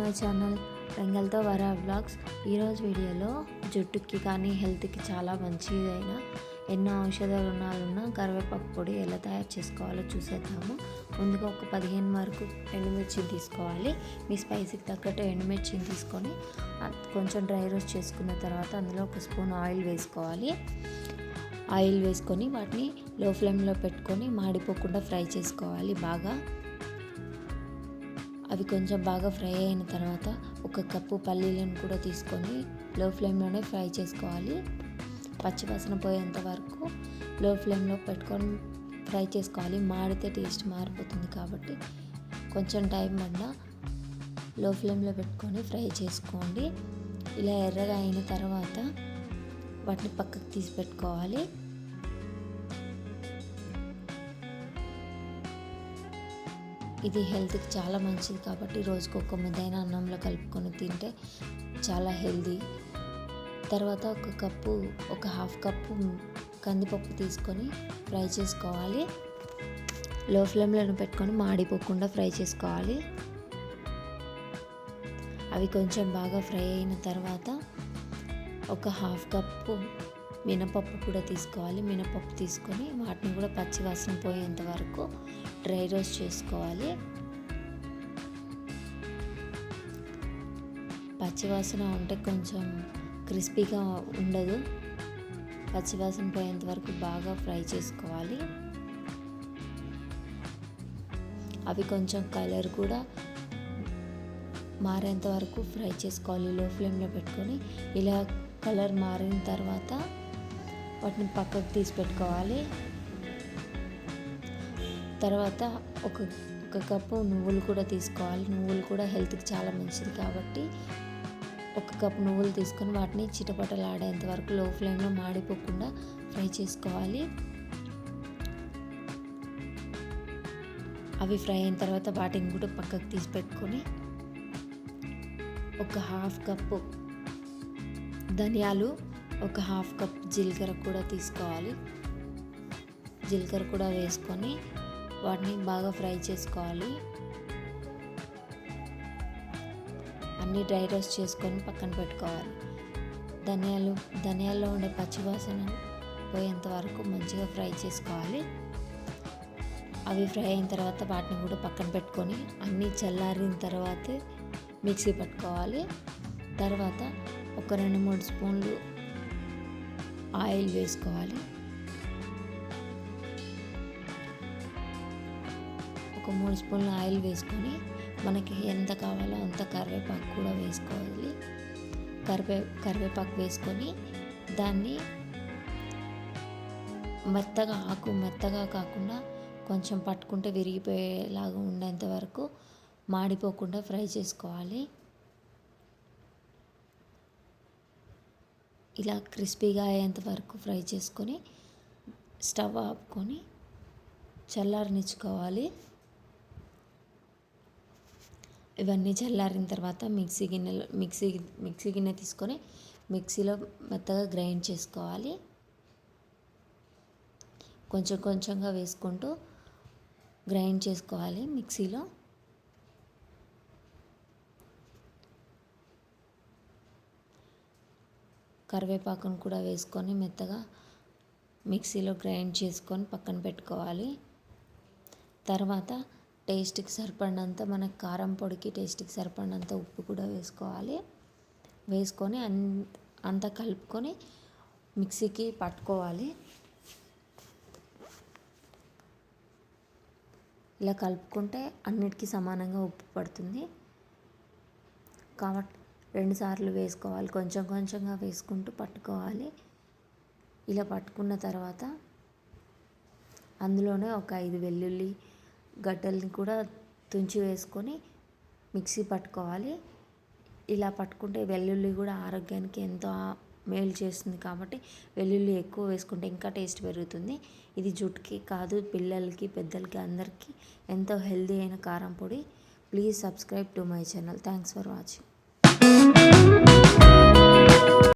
My channel వెంగల్తో వర vlogs. ఈరోజు వీడియోలో జుట్టుకి కానీ హెల్త్కి చాలా మంచిదైన ఎన్నో ఔషధ గుణాలున్న కరివేపాకు పొడి ఎలా తయారు చేసుకోవాలో చూసేద్దాము. ముందుగా ఒక 15 వరకు ఎండుమిర్చిని తీసుకోవాలి. మీ స్పైసీకి తగ్గట్టు ఎండుమిర్చిని తీసుకొని కొంచెం డ్రై రోస్ట్ చేసుకున్న తర్వాత అందులో ఒక స్పూన్ ఆయిల్ వేసుకోవాలి. ఆయిల్ వేసుకొని వాటిని లో ఫ్లేమ్లో పెట్టుకొని మాడిపోకుండా ఫ్రై చేసుకోవాలి. అవి కొంచెం బాగా ఫ్రై అయిన తర్వాత ఒక కప్పు పల్లీలను కూడా తీసుకొని లో ఫ్లేమ్లోనే ఫ్రై చేసుకోవాలి. పచ్చివాసన పోయేంత వరకు లో ఫ్లేమ్లో పెట్టుకొని ఫ్రై చేసుకోవాలి. మాడితే టేస్ట్ మారిపోతుంది కాబట్టి కొంచెం టైం పడినా లో ఫ్లేమ్లో పెట్టుకొని ఫ్రై చేసుకోండి. ఇలా ఎర్రగా అయిన తర్వాత వాటిని పక్కకు తీసి పెట్టుకోవాలి. ఇది హెల్త్కి చాలా మంచిది కాబట్టి రోజుకు ఒక ముద్దైన అన్నంలో కలుపుకొని తింటే చాలా హెల్తీ. తర్వాత ఒక హాఫ్ కప్పు కందిపప్పు తీసుకొని ఫ్రై చేసుకోవాలి. లో ఫ్లేమ్లో పెట్టుకొని మాడిపోకుండా ఫ్రై చేసుకోవాలి. అవి కొంచెం బాగా ఫ్రై అయిన తర్వాత ఒక హాఫ్ కప్పు మినపప్పు కూడా తీసుకోవాలి. మినపప్పు తీసుకొని వాటిని కూడా పచ్చి వాసన పోయేంత వరకు డ్రై రోస్ట్ చేసుకోవాలి. పచ్చివాసన ఉంటే కొంచెం క్రిస్పీగా ఉండదు. పచ్చివాసన పోయేంత వరకు బాగా ఫ్రై చేసుకోవాలి. అవి కొంచెం కలర్ కూడా మారేంత వరకు ఫ్రై చేసుకోవాలి లో ఫ్లేమ్లో పెట్టుకొని. ఇలా కలర్ మారిన తర్వాత వాటిని పక్కకు తీసి పెట్టుకోవాలి. తర్వాత ఒక కప్పు నువ్వులు కూడా తీసుకోవాలి. నువ్వులు కూడా హెల్త్కి చాలా మంచిది కాబట్టి ఒక కప్పు నువ్వులు తీసుకొని వాటిని చిటపటలాడేంత వరకు లో ఫ్లేమ్లో మాడిపోకుండా ఫ్రై చేసుకోవాలి. అవి ఫ్రై అయిన తర్వాత వాటిని కూడా పక్కకు తీసి పెట్టుకొని ఒక హాఫ్ కప్పు ధనియాలు, ఒక హాఫ్ కప్ జీలకర్ర కూడా తీసుకోవాలి. జీలకర్ర కూడా వేసుకొని వాటిని బాగా ఫ్రై చేసుకోవాలి. అన్నీ డ్రై రోస్ట్ చేసుకొని పక్కన పెట్టుకోవాలి. ధనియాల్లో ఉండే పచ్చివాసన పోయేంత వరకు మంచిగా ఫ్రై చేసుకోవాలి. అవి ఫ్రై అయిన తర్వాత వాటిని కూడా పక్కన పెట్టుకొని అన్నీ చల్లారిన తర్వాతే మిక్సీ పట్టుకోవాలి. తర్వాత ఒక 2-3 స్పూన్లు ఆయిల్ వేసుకోవాలి. ఒక 3 స్పూన్లు ఆయిల్ వేసుకొని మనకి ఎంత కావాలో అంత కరివేపాకు కూడా వేసుకోవాలి. కరివేపాకు వేసుకొని దాన్ని మెత్తగా కాకుండా కొంచెం పట్టుకుంటే విరిగిపోయేలాగా ఉండేంత వరకు మాడిపోకుండా ఫ్రై చేసుకోవాలి. ఇలా క్రిస్పీగా అయ్యేంత వరకు ఫ్రై చేసుకొని స్టవ్ ఆపుకొని చల్లారనిచ్చుకోవాలి. ఇవన్నీ చల్లారిన తర్వాత మిక్సీ గిన్నె తీసుకొని మిక్సీలో మెత్తగా గ్రైండ్ చేసుకోవాలి. కొంచెంగా వేసుకుంటూ గ్రైండ్ చేసుకోవాలి మిక్సీలో. కరివేపాకును కూడా వేసుకొని మెత్తగా మిక్సీలో గ్రైండ్ చేసుకొని పక్కన పెట్టుకోవాలి. తర్వాత టేస్ట్కి సరిపడినంత మనకు కారం పొడికి టేస్ట్కి సరిపడినంత ఉప్పు కూడా వేసుకోవాలి. వేసుకొని అంతా కలుపుకొని మిక్సీకి పట్టుకోవాలి. ఇలా కలుపుకుంటే అన్నిటికీ సమానంగా ఉప్పు పడుతుంది కాబట్టి 2 సార్లు వేసుకోవాలి. కొంచెంగా వేసుకుంటూ పట్టుకోవాలి. ఇలా పట్టుకున్న తర్వాత అందులోనే ఒక 5 వెల్లుల్లి గడ్డల్ని కూడా తుంచి వేసుకొని మిక్సీ పట్టుకోవాలి. ఇలా పట్టుకుంటే వెల్లుల్లి కూడా ఆరోగ్యానికి ఎంతో మేలు చేస్తుంది కాబట్టి వెల్లుల్లి ఎక్కువ వేసుకుంటే ఇంకా టేస్ట్ పెరుగుతుంది. ఇది జుట్టుకి కాదు, పిల్లలకి పెద్దలకి అందరికీ ఎంతో హెల్తీ అయిన కారం పొడి. Please subscribe to my channel. Thanks for watching.